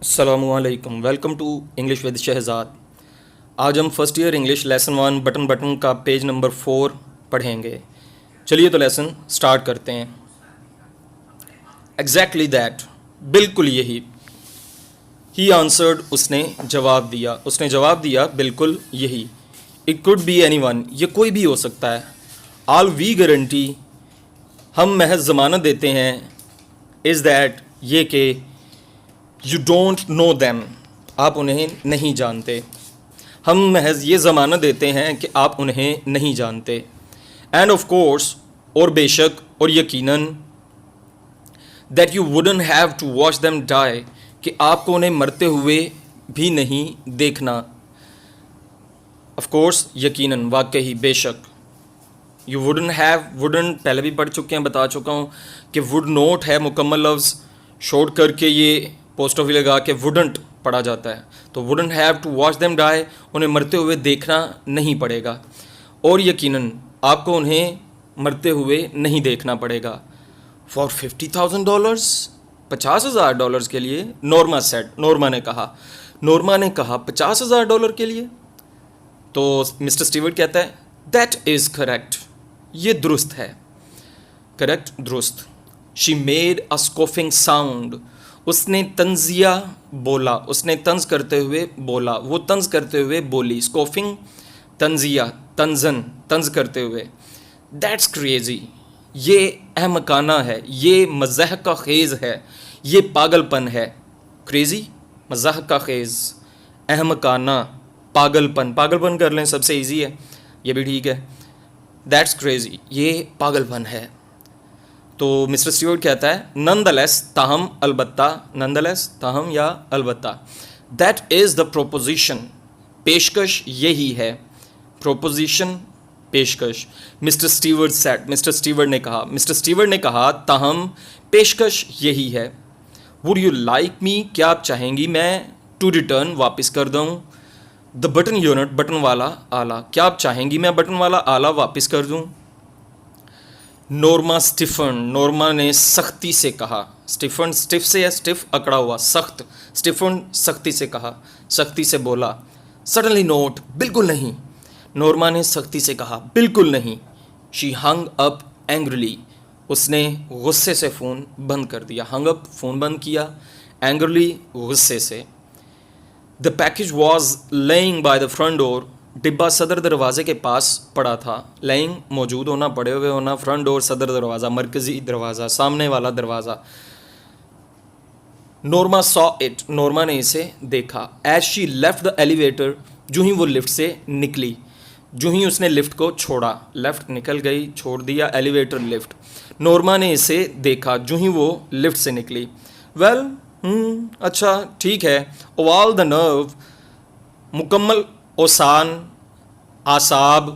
अस्सलामुअलैकुम, welcome to English with Shahzad. आज हम first year English lesson 1 button button का पेज नंबर 4 पढ़ेंगे। चलिए तो लेसन स्टार्ट करते हैं। एग्जैक्टली दैट, बिल्कुल यही। ही आंसर्ड, उसने जवाब दिया बिल्कुल यही। It could be any one, ये कोई भी हो सकता है। आल वी गारंटी, हम महज ज़मानत देते हैं। इज़ दैट, ये कि यू डोंट नो दैम, आप उन्हें नहीं जानते। हम महज ये ज़मानत देते हैं कि आप उन्हें नहीं जानते। एंड ऑफ कोर्स, और बेशक और यकीनन, that you wouldn't have to watch them die, कि आपको उन्हें मरते हुए भी नहीं देखना। ऑफ कोर्स, यकीनन, वाकई, बेशक। यू वुडन हैव, वुडन पहले भी पढ़ चुके हैं, बता चुका हूँ कि वुड नोट है मुकम्मल लफ्ज़, शॉर्ट करके ये पोस्टोफी लगा के वुडंट पढ़ा जाता है। तो wouldn't have to watch them die, उन्हें मरते हुए देखना नहीं पड़ेगा। और यकीनन आपको उन्हें मरते हुए नहीं देखना पड़ेगा। फॉर $50,000, $50,000 के लिए, नॉर्मा सेड, नॉर्मा ने कहा $50,000 के लिए। तो मिस्टर स्टीवर्ट कहता है दैट इज़ करेक्ट, ये दुरुस्त है। करेक्ट, दुरुस्त। शी मेड अ स्कोफिंग साउंड, उसने तंजिया बोला, उसने तंज करते हुए बोला, वो तंज करते हुए बोली। स्कोफिंग, तंजिया, तंजन, तंज करते हुए। दैट्स क्रेजी, ये अहमकाना है, ये मज़ाह का खेज़ है, ये पागलपन है। क्रेजी, मज़ाह का खेज़, अहमकाना, पागलपन। पागलपन कर लें, सबसे इजी है, ये भी ठीक है। दैट्स क्रेजी, ये पागलपन है। तो मिस्टर स्टीवर्ट कहता है नंदलेस, ताहम, अलबत्ता, नंदलेस, ताहम या अलबत्ता। दैट इज़ द प्रोपोजिशन, पेशकश यही है। प्रोपोजिशन, पेशकश। Mister Stewart said, mister Stewart ने कहा ताहम, पेशकश यही है। वुड यू लाइक मी, क्या आप चाहेंगी मैं टू रिटर्न, वापस कर दूँ। द बटन यूनिट, बटन वाला आला, क्या आप चाहेंगी मैं बटन वाला आला वापस कर दूँ। नॉर्मा स्टिफन, नॉर्मा ने सख्ती से कहा। स्टिफन, स्टिफ से है, स्टिफ अकड़ा हुआ, सख्त। स्टिफन सख्ती से कहा, सख्ती से बोला। सडनली नोट, बिल्कुल नहीं। नॉर्मा ने सख्ती से कहा बिल्कुल नहीं। शी हंग अप एंग्रली, उसने गुस्से से फ़ोन बंद कर दिया। हंग अप, फ़ोन बंद किया। एंग्रली, गुस्से से। The package was laying by the front door, डिब्बा सदर दरवाजे के पास पड़ा था। लेइंग, मौजूद होना, पड़े हुए होना। फ्रंट डोर, सदर दरवाज़ा, मरकज़ी दरवाज़ा, सामने वाला दरवाज़ा। नॉर्मा सॉ इट, नॉर्मा ने इसे देखा। As she left the elevator, जो ही वो लिफ्ट से निकली, जो ही उसने लिफ्ट को छोड़ा, लेफ्ट निकल गई, छोड़ दिया, एलिवेटर, लिफ्ट। नॉर्मा ने इसे देखा जो ही वो लिफ्ट से निकली। वेल, अच्छा, ठीक है। ओवाल द नर्व, मुकम्मल ओसान, आसाब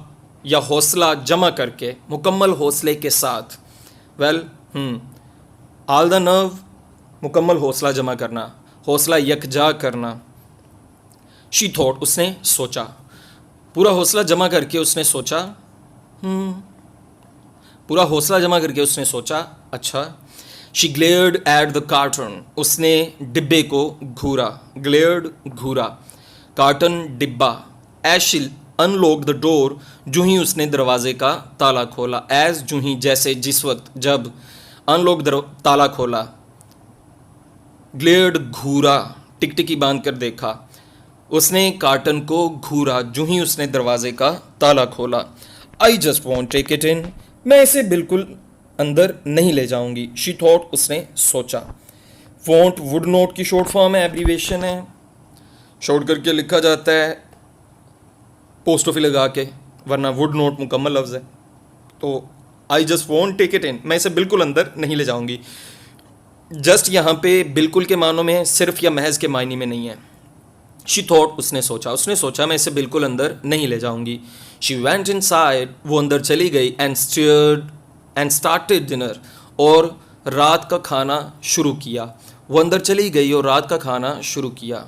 या हौसला जमा करके, मुकम्मल हौसले के साथ। वेल, आल द नर्व, मुकम्मल हौसला जमा करना, हौसला यकजा करना। शी थॉट, उसने सोचा, पूरा हौसला जमा करके उसने सोचा। पूरा हौसला जमा करके उसने सोचा, अच्छा। She glared at the carton, उसने डिब्बे को घूरा। ग्लेयर्ड, घूरा। कार्टन, डिब्बा। As she unlock the door, जो ही उसने दरवाजे का ताला खोला। एज, जो ही, जैसे, जिस वक्त, जब। अनलॉक, ताला खोला। ग्लेयर्ड, घूरा, टिकटिकी बांध कर देखा। उसने कार्टन को घूरा जो ही उसने दरवाजे का ताला खोला। I just want take it in, मैं इसे बिल्कुल अंदर नहीं ले जाऊंगी। शी थॉट, उसने सोचा। वॉन्ट, वुड नोट की शॉर्ट फॉर्म है, एब्रीवेशन है, शॉर्ट करके लिखा जाता है पोस्टोफी लगा के, वरना वुड नोट मुकम्मल लफ्ज़ है। तो I just want take it in, मैं इसे बिल्कुल अंदर नहीं ले जाऊंगी। जस्ट यहाँ पे बिल्कुल के मानों में, सिर्फ या महज के मायने में नहीं है। शी थॉट, उसने सोचा मैं इसे बिल्कुल अंदर नहीं ले जाऊंगी। शी वेंट इनसाइड, वो अंदर चली गई। एंड स्टार्टेड डिनर, और रात का खाना शुरू किया। वो अंदर चली गई और रात का खाना शुरू किया।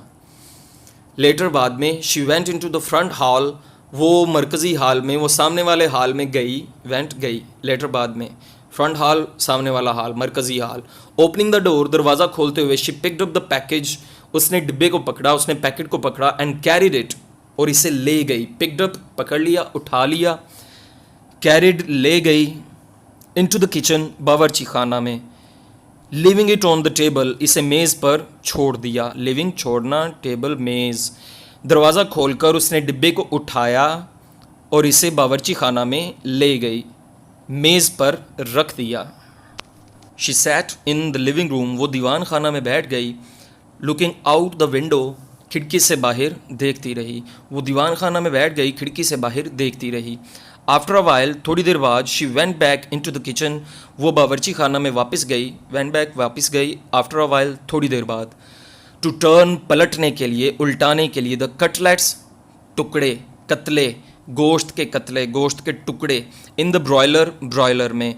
लेटर, बाद में। She went into the front hall, वो मरकज़ी हाल में, वो सामने वाले हाल में गई। वेंट, गई। लेटर, बाद में। फ्रंट हॉल, सामने वाला हाल, मरकज़ी हाल। ओपनिंग द डोर, दरवाज़ा खोलते हुए। She picked up the package, उसने डिब्बे को पकड़ा, उसने पैकेट को पकड़ा एंड कैरिड इट, और इसे ले गई। पिक्ड अप पकड़ लिया, उठा लिया, कैरिड ले गई इनटू द किचन बावर्ची खाना में, living it on the table, इसे मेज़ पर छोड़ दिया। लिविंग छोड़ना, टेबल मेज़। दरवाज़ा खोलकर उसने डिब्बे को उठाया और इसे बावर्ची खाना में ले गई, मेज़ पर रख दिया। She sat in the living room, वो दीवान खाना में बैठ गई। लुकिंग आउट द विंडो, खिड़की से बाहर देखती रही। वो दीवान खाना में बैठ गई, खिड़की से बाहर देखती रही। आफ्टर अ वाइल, थोड़ी देर बाद, she went back in to the kitchen, वो बावर्ची खाना में वापस गई। वेंट बैक, वापस गई। आफ्टर अ वाइल, थोड़ी देर बाद। टू टर्न, पलटने के लिए, उल्टाने के लिए। द कटलेट्स, टुकड़े, कतले, गोश्त के कतले, गोश्त के टुकड़े। इन द ब्रॉयलर, ब्रॉयलर में।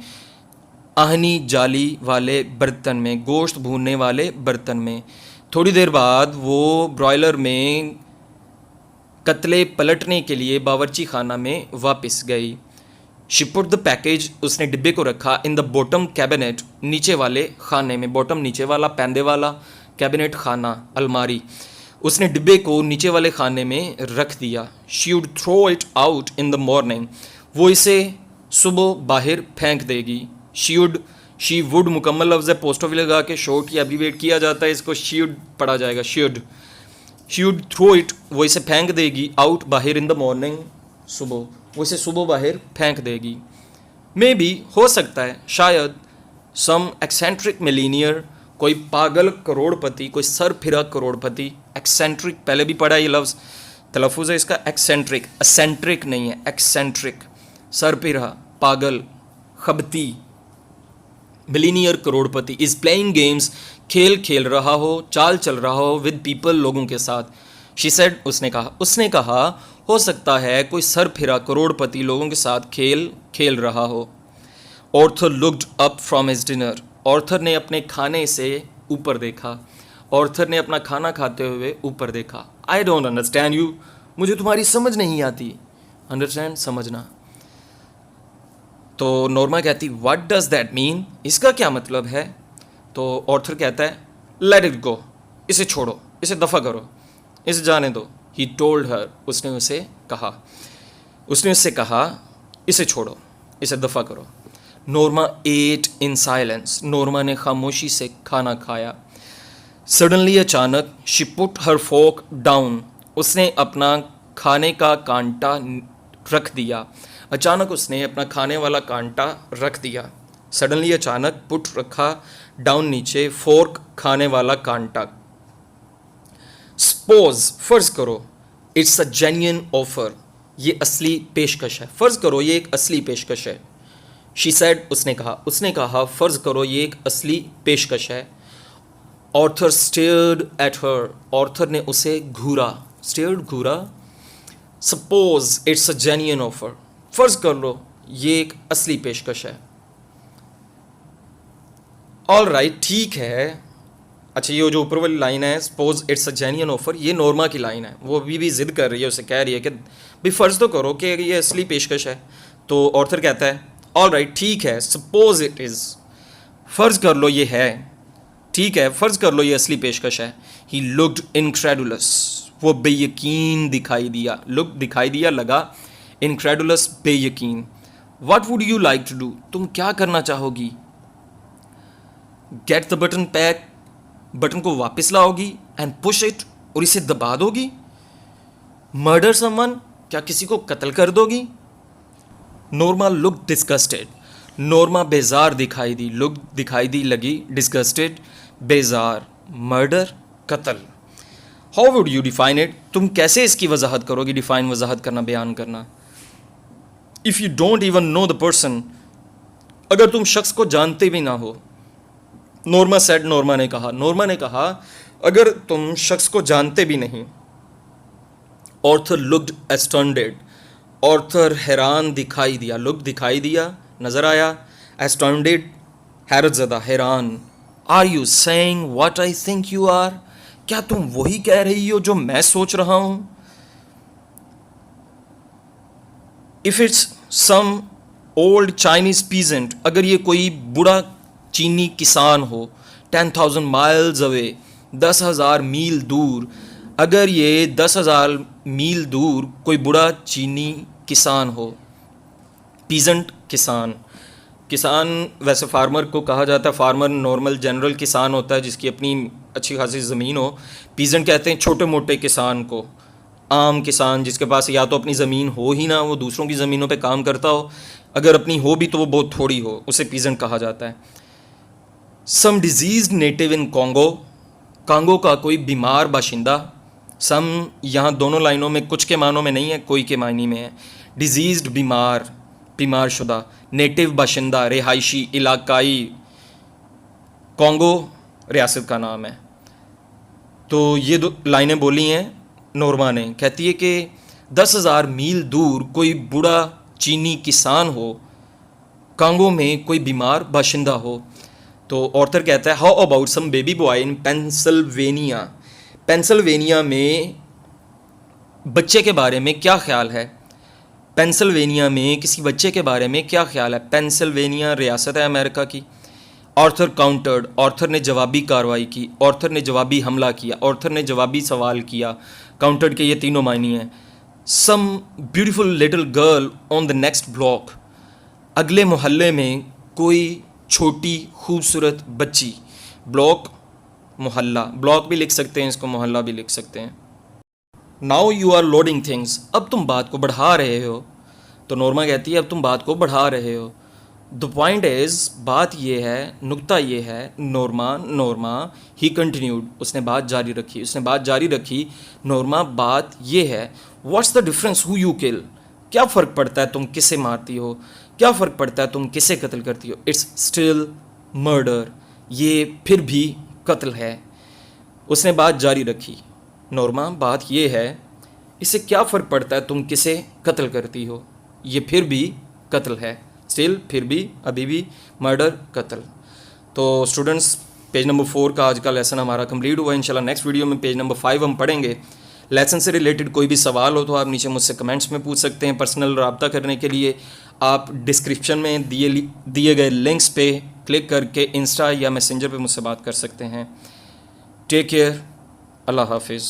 आहनी जाली वाले बर्तन में, गोश्त भूनने वाले बर्तन में। थोड़ी देर बाद वो ब्रॉयलर में कतले पलटने के लिए बावर्ची खाना में वापस गई। शी पुट द पैकेज, उसने डिब्बे को रखा। इन द बॉटम कैबिनेट, नीचे वाले खाने में। बॉटम नीचे वाला, पैंदे वाला, कैबिनेट खाना, अलमारी। उसने डिब्बे को नीचे वाले खाने में रख दिया। She would throw it out in the morning, वो इसे सुबह बाहर फेंक देगी। शी वुड मुकम्मल लफ्ज़ है, पोस्टोफी लगा के शॉर्ट या अब्रीविएट किया जाता है, इसको शी वुड पढ़ा जाएगा। शी वुड थ्रो इट, वो इसे फेंक देगी। आउट, बाहर। इन द मॉर्निंग, सुबह, वो इसे सुबह बाहर फेंक देगी। मे बी, हो सकता है, शायद। सम एक्सेंट्रिक मिलीनियर, कोई पागल करोड़पति, कोई सर फिरा करोड़पति। एक्सेंट्रिक पहले भी पढ़ा ये लफ्ज़, तलफ़ुज़ है इसका एक्सेंट्रिक, असेंट्रिक नहीं है, एक्सेंट्रिक। सर फिरा, पागल, खबती। मिलीनियर, करोड़पति। इज़ प्लेइंग गेम्स, खेल खेल रहा हो, चाल चल रहा हो। विद पीपल, लोगों के साथ। शी सेड, उसने कहा हो सकता है कोई सर फिरा करोड़पति लोगों के साथ खेल खेल रहा हो। Arthur looked up from his dinner, Arthur ने अपने खाने से ऊपर देखा। ऑर्थर ने अपना खाना खाते हुए ऊपर देखा। आई डोंट अंडरस्टैंड यू, मुझे तुम्हारी समझ नहीं आती। अंडरस्टैंड, समझना। तो नॉर्मा कहती व्हाट डज दैट मीन, इसका क्या मतलब है। तो ऑर्थर कहता है लेट इट गो, इसे छोड़ो, इसे दफ़ा करो, इसे जाने दो। ही टोल्ड हर, उसने उससे कहा इसे छोड़ो, इसे दफ़ा करो। Norma ate in silence, Norma ने खामोशी से खाना खाया। सडनली, अचानक, she put her fork down, उसने अपना खाने का कांटा रख दिया। अचानक उसने अपना खाने वाला कांटा रख दिया। सडनली, अचानक, पुट रखा, डाउन नीचे, फोर्क खाने वाला कांटा। सपोज, फर्ज करो, इट्स अ जेन्युइन ऑफर, ये असली पेशकश है। फर्ज करो ये एक असली पेशकश है। शी सेड, उसने कहा फर्ज करो ये एक असली पेशकश है। Arthur stared at her, Arthur ने उसे घूरा। स्टेयर्ड, घूरा। Suppose it's a genuine offer, फर्ज कर लो ये एक असली पेशकश है। ऑल राइट, ठीक है। अच्छा, ये जो ऊपर वाली लाइन है, suppose it's a genuine offer, ये नॉर्मा की लाइन है। वो अभी भी जिद कर रही है, उसे कह रही है कि भाई फ़र्ज़ तो करो कि ये असली पेशकश है। तो ऑर्थर कहता है ऑल राइट, ठीक है, सपोज इट इज़, फ़र्ज़ कर लो ये है, ठीक है, फ़र्ज़ कर लो ये असली पेशकश है। ही लुक्ड इनक्रेडुलस, वो बेयकीन दिखाई दिया। लुक दिखाई दिया, लगा। इनक्रेडुलस, बेयकीन। What would you like to do, तुम क्या करना चाहोगी। Get the button back, button को वापस लाओगी। एंड पुश इट, और इसे दबा दोगी। मर्डर समवन, क्या किसी को कत्ल कर दोगी। नॉर्मा लुक डिस्गस्टेड, नॉर्मा बेजार दिखाई दी। लुक दिखाई दी, लगी। डिस्गस्टेड, बेजार। मर्डर, कत्ल। How would you define it, तुम कैसे इसकी वजाहत करोगी। डिफाइन, वजाहत करना, बयान करना। If you don't even know the person, अगर तुम शख्स को जानते भी ना हो। नॉर्मा सेड, नॉर्मा ने कहा अगर तुम शख्स को जानते भी नहीं। ऑर्थर लुक्ड एस्टॉन्डेड, ऑर्थर हैरान दिखाई दिया। लुक दिखाई दिया, नजर आया। एस्टॉन्डेड, हैरत ज़दा, हैरान। Are you saying what I think you are, क्या तुम वही कह रही हो जो मैं सोच रहा हूं। If it's some old Chinese peasant, अगर ये कोई बूढ़ा चीनी किसान हो, 10,000 माइल्स अवे, 10,000 मील दूर, अगर ये 10,000 मील दूर कोई बूढ़ा चीनी किसान हो, पीजेंट किसान। किसान वैसे फार्मर को कहा जाता है, फार्मर नॉर्मल जनरल किसान होता है जिसकी अपनी अच्छी खासी ज़मीन हो। पीजेंट कहते हैं छोटे मोटे किसान को, आम किसान जिसके पास या तो अपनी ज़मीन हो ही ना, वो दूसरों की ज़मीनों पे काम करता हो, अगर अपनी हो भी तो वो बहुत थोड़ी हो, उसे पीजेंट कहा जाता है। सम डिजीज नेटिव इन कॉन्गो, कांगो का कोई बीमार बाशिंदा। सम यहाँ दोनों लाइनों में कुछ के मानों में नहीं है, कोई के मायने में है। डिजीज्ड बीमार, बीमार शुदा। नेटिव बाशिंदा, रिहायशी, इलाकाई। कॉन्गो रियासत का नाम है। तो ये दो लाइनें बोली हैं नोरमा ने, कहती है कि 10,000 मील दूर कोई बूढ़ा चीनी किसान हो, कांगो में कोई बीमार बाशिंदा हो। तो ऑर्थर कहता है how about some baby boy in Pennsylvania, Pennsylvania में बच्चे के बारे में क्या ख्याल है। पेंसिल्वेनिया में किसी बच्चे के बारे में क्या ख्याल है। पेंसिल्वेनिया रियासत है अमेरिका की। ऑर्थर काउंटर्ड, ऑर्थर ने जवाबी कार्रवाई की, ऑर्थर ने जवाबी हमला किया, ऑर्थर ने जवाबी सवाल किया। काउंटर्ड के ये तीनों मायने हैं। Some beautiful little girl on the next block, अगले मोहल्ले में कोई छोटी खूबसूरत बच्ची। ब्लॉक मोहल्ला, ब्लॉक भी लिख सकते हैं इसको, मोहल्ला भी लिख सकते हैं। Now you are loading things, अब तुम बात को बढ़ा रहे हो। तो नोरमा कहती है अब तुम बात को बढ़ा रहे हो। द पॉइंट इज, बात ये है, नुक्ता ये है, नोरमा ही कंटिन्यूड, उसने बात जारी रखी, उसने बात जारी रखी। नोरमा, बात ये है, what's the difference who you kill, क्या फ़र्क पड़ता है तुम किसे मारती हो, क्या फ़र्क पड़ता है तुम किसे कत्ल करती हो। इट्स स्टिल मर्डर, ये फिर भी कत्ल है। उसने बात जारी रखी, नोरमा बात ये है, इससे क्या फ़र्क पड़ता है तुम किसे कत्ल करती हो, ये फिर भी कत्ल है। स्टिल, फिर भी, अभी भी, मर्डर, कत्ल। तो स्टूडेंट्स, पेज नंबर 4 का आज का लेसन हमारा कंप्लीट हुआ। इंशाल्लाह नेक्स्ट वीडियो में पेज नंबर 5 हम पढ़ेंगे। लेसन से रिलेटेड कोई भी सवाल हो तो आप नीचे मुझसे कमेंट्स में पूछ सकते हैं। पर्सनल रब्ता करने के लिए आप डिस्क्रिप्शन में दिए गए लिंक्स पे क्लिक करके इंस्टा या मैसेंजर पे मुझसे बात कर सकते हैं। टेक केयर, अल्लाह हाफिज़।